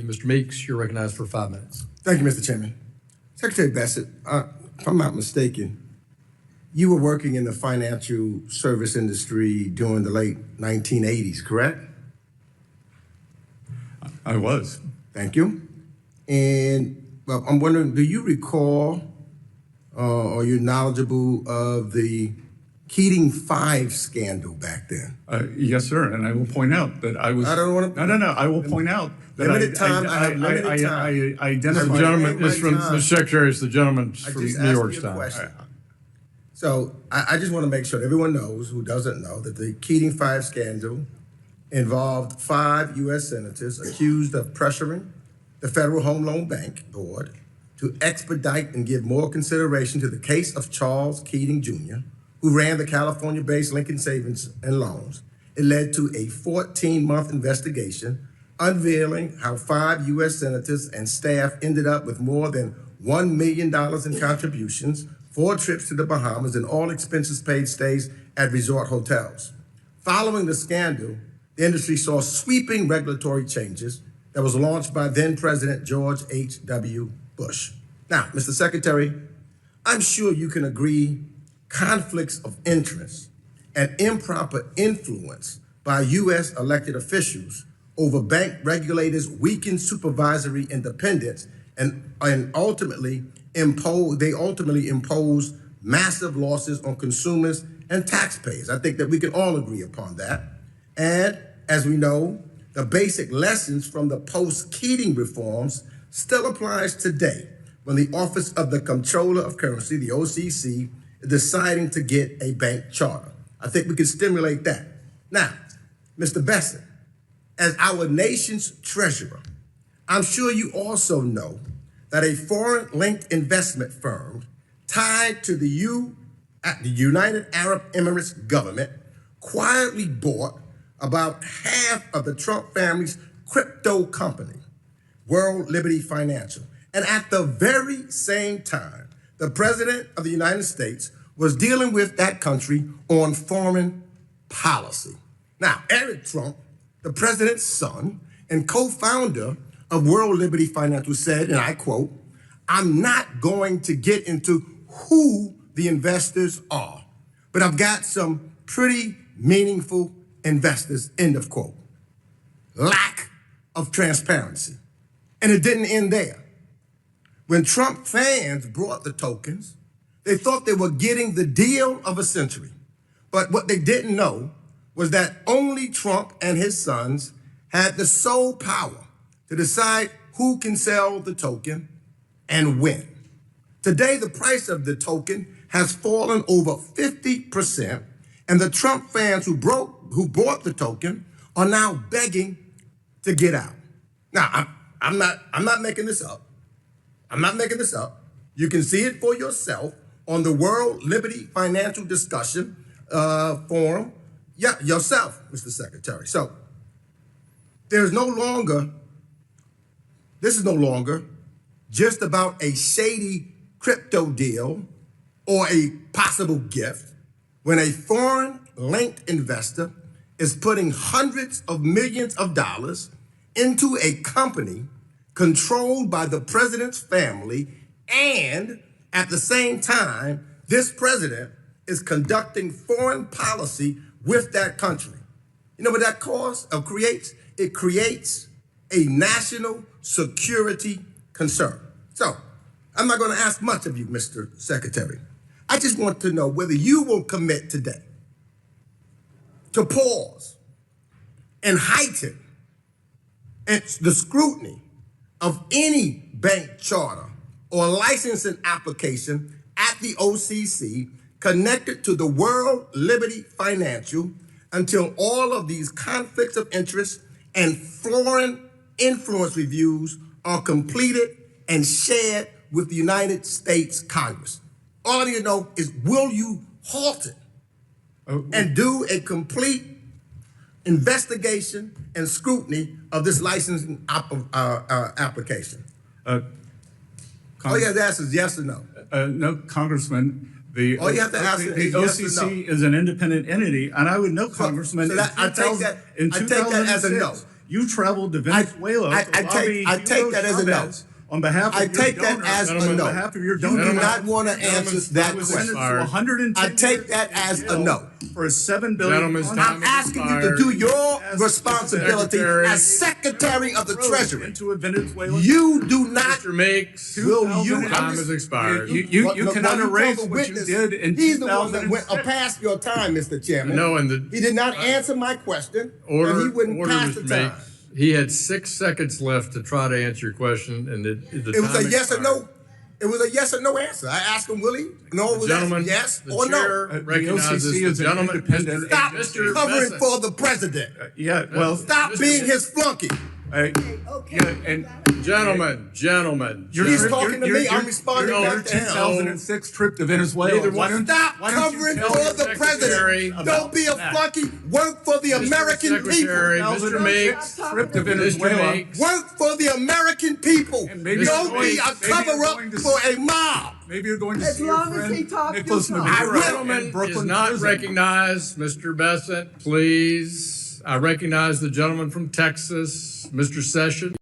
Mr. Meeks, you're recognized for 5 minutes. Thank you, Mr. Chairman. Secretary Bessent, if I'm not mistaken, you were working in the financial service industry during the late 1980s, correct? I was. Thank you. And well, I'm wondering, do you recall or you're knowledgeable of the Keating 5 scandal back then? Yes, sir. And I will point out that I was. I don't want to. No. I will point out that limited time. I have limited time. I identified. The gentleman is from the Secretary. Is the gentleman from New York Times. So I just want to make sure that everyone knows who doesn't know that the Keating 5 scandal involved 5 U.S. senators accused of pressuring the Federal Home Loan Bank Board to expedite and give more consideration to the case of Charles Keating Jr., who ran the California-based Lincoln Savings and Loans. It led to a 14-month investigation unveiling how 5 U.S. senators and staff ended up with more than $1 million in contributions, 4 trips to the Bahamas, and all expenses paid stays at resort hotels. Following the scandal, the industry saw sweeping regulatory changes that was launched by then-President George H.W. Bush. Now, Mr. Secretary, I'm sure you can agree conflicts of interest and improper influence by U.S. elected officials over bank regulators weaken supervisory independence and ultimately impose massive losses on consumers and taxpayers. I think that we can all agree upon that. And as we know, the basic lessons from the post-Keating reforms still applies today when the Office of the Comptroller of Currency, the OCC, is deciding to get a bank charter. I think we can stimulate that. Now, Mr. Bessent, as our nation's treasurer, I'm sure you also know that a foreign-linked investment firm tied to the United Arab Emirates government quietly bought about half of the Trump family's crypto company, World Liberty Financial. And at the very same time, the President of the United States was dealing with that country on foreign policy. Now, Eric Trump, the president's son and co-founder of World Liberty Financial, said, and I quote, "I'm not going to get into who the investors are, but I've got some pretty meaningful investors," end of quote. Lack of transparency. And it didn't end there. When Trump fans brought the tokens, they thought they were getting the deal of a century. But what they didn't know was that only Trump and his sons had the sole power to decide who can sell the token and when. Today, the price of the token has fallen over 50%, and the Trump fans who bought the token are now begging to get out. Now, I'm not making this up. I'm not making this up. You can see it for yourself on the World Liberty Financial Discussion Forum. Yeah, yourself, Mr. Secretary. So this is no longer just about a shady crypto deal or a possible gift when a foreign-linked investor is putting hundreds of millions of dollars into a company controlled by the president's family, and at the same time, this president is conducting foreign policy with that country. You know what that creates? It creates a national security concern. So, I'm not going to ask much of you, Mr. Secretary. I just want to know whether you will commit today to pause and heighten the scrutiny of any bank charter or licensing application at the OCC connected to the World Liberty Financial until all of these conflicts of interest and foreign influence reviews are completed and shared with the United States Congress. All I need to know is, will you halt it and do a complete investigation and scrutiny of this licensing application? All you have to ask is yes or no. No, Congressman. All you have to ask is OCC yes or no. is an independent entity, and I would know, Congressman. I take that as a no. You traveled to Venezuela I to take- lobby I take Hugo that as a no. Chavez on behalf of I your take that donors, as a on no. behalf of your You do donors. not want to answer that was question. sentenced to 110 I take years that in as a jail no. For a $7 billion Gentleman's contract. time I'm asking you to do your responsibility Secretary. as Secretary of the Treasury. Into a Venezuelan. You do not. Mr. Meeks, Will you? time has expired. You cannot tell erase the what you witness, did in He's the one that went 2006. past your time, Mr. Chairman. No, and the He did not answer my question, order, and he wouldn't order, pass the Mr. time. Meeks. He had 6 seconds left to try to answer your question, and the It was time a yes or expired. no. It was a yes or no answer. I asked him, will he? No, it was Gentlemen, yes the or chair no. recognizes OCC the is an gentleman. independent Stop Mr. covering Bessent. for the president. Yeah, well, Stop Mr. being Meeks. his flunky. yeah, and Gentlemen. He's talking to me. I'm responding your back to him. 2006 trip to Venezuela. Neither Why one- don't- Stop why don't you covering tell for your the Secretary president. Don't be a that? flunky. Work for the American Secretary, people. Mr. Meeks, trip to Mr. Venezuela. Meeks, Work for the American people. And maybe Don't you're be going- a maybe you're cover-up going to- for a mob. Maybe you're going to As see your long as friend he talks, Nicholas you talk. Maduro will. in gentleman is Brooklyn not prison. recognized. Mr. Bessent, please. I recognize the gentleman from Texas, Mr. Sessions.